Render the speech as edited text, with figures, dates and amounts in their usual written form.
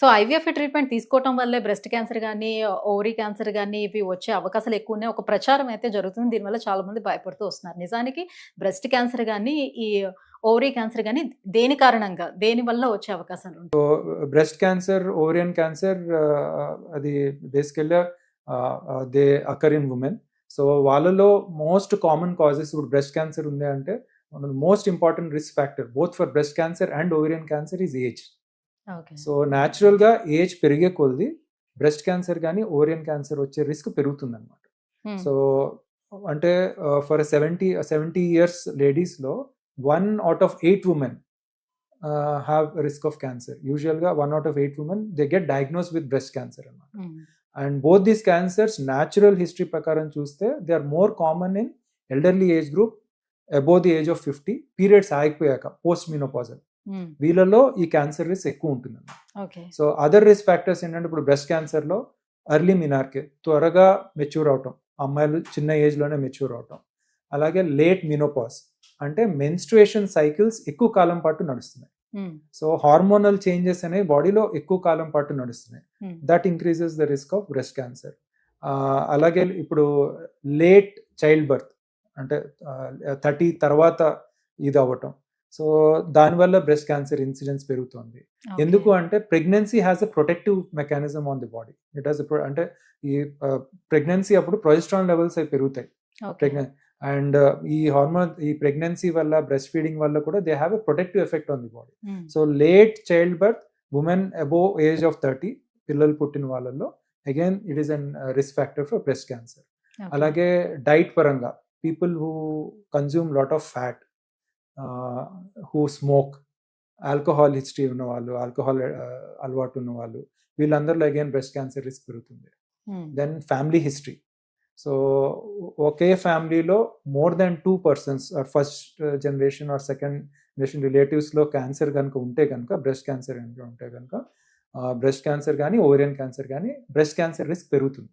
So, IVF treatment తీసుకోవటం వల్లే breast cancer గానీ, ఓవరీ క్యాన్సర్ గానీ ఇవి వచ్చే అవకాశాలు ఎక్కువున్నాయి. ఒక ప్రచారం అయితే జరుగుతుంది. దీనివల్ల చాలా మంది భయపడుతూ వస్తున్నారు. నిజానికి బ్రెస్ట్ క్యాన్సర్ గానీ, ఈ ఓవరీ క్యాన్సర్ గానీ దేని కారణంగా, దేని వల్ల వచ్చే అవకాశాలుంటాయి? బ్రెస్ట్ క్యాన్సర్, ఓవరియన్ క్యాన్సర్ అది బేసికల్‌గా they occur in women. So, వాళ్ళలో మోస్ట్ కామన్ కాజెస్ ఇప్పుడు బ్రెస్ట్ క్యాన్సర్ ఉంది అంటే one of the most important risk factor both for breast cancer and ovarian cancer is age. Okay. So, న్యాచురల్‌గా age పెరిగే కొద్దీ breast cancer గానీ, ovarian cancer వచ్చే risk పెరుగుతుందనమాట. హ్మ్. సో, అంటే ఫర్ 70 ఇయర్స్ లేడీస్‌లో 1 out of 8 women have a risk of cancer. Usually 1 out of 8 women they get diagnosed with breast cancer అన్నమాట. హ్మ్. And both these cancers natural history ప్రకారం చూస్తే they are more common in elderly age group above the age of 50 periods ఆగిపోయాక post menopausal hmm. వీళ్ళలో ఈ cancer risk ఎక్కువ ఉంటుంది. Okay. So other risk factors ఏంటంటే ఇప్పుడు బ్రెస్ట్ క్యాన్సర్లో ఎర్లీ మినార్కే త్వరగా మెచ్యూర్ అవటం, అమ్మాయిలు చిన్న ఏజ్లోనే మెచ్యూర్ అవటం, అలాగే లేట్ మినోపాజ్ అంటే మెన్స్ట్రుయేషన్ సైకిల్స్ ఎక్కువ కాలం పాటు నడుస్తున్నాయి. హ్మ్. సో హార్మోనల్ చేంజెస్ అనేవి బాడీలో ఎక్కువ కాలం పాటు నడుస్తున్నాయి. హ్మ్. That increases the risk of breast cancer. అలాగే ఇప్పుడు లేట్ చైల్డ్ బర్త్ అంటే 30 తర్వాత ఇది అవ్వటం. సో దానివల్ల బ్రెస్ట్ క్యాన్సర్ ఇన్సిడెన్స్ పెరుగుతుంది. ఓకే. ఎందుకు అంటే pregnancy has a protective mechanism on the body. It has అంటే ఈ ప్రెగ్నెన్సీ అప్పుడు ప్రొజెస్ట్రాన్ లెవెల్స్ అవి పెరుగుతాయి. ఓకే. అండ్ ఈ హార్మోన్ ఈ ప్రెగ్నెన్సీ వల్ల బ్రెస్ట్ ఫీడింగ్ వల్ల కూడా they have a protective effect on the body. Hmm. So late child birth women above age of 30 పిల్లలు పుట్టిన వాళ్ళల్లో again it is an risk factor for breast cancer. Okay. అలాగే diet పరంగా people who consume lot of fat, who smoke, alcohol history ఉన్న వాళ్ళు, alcohol అలవాటు ఉన్న వాళ్ళు, వీళ్ళందరిలో అగైన్ బ్రెస్ట్ క్యాన్సర్ రిస్క్ పెరుగుతుంది. Hmm. Then family history. So ఒకే ఫ్యామిలీలో more than 2 persons or first generation or second generation రిలేటివ్స్లో క్యాన్సర్ కనుక ఉంటే కనుక, బ్రెస్ట్ క్యాన్సర్ కనుక ఉంటే కనుక బ్రెస్ట్ క్యాన్సర్ కానీ ఓవరియన్ క్యాన్సర్ కానీ బ్రెస్ట్ క్యాన్సర్ రిస్క్ పెరుగుతుంది.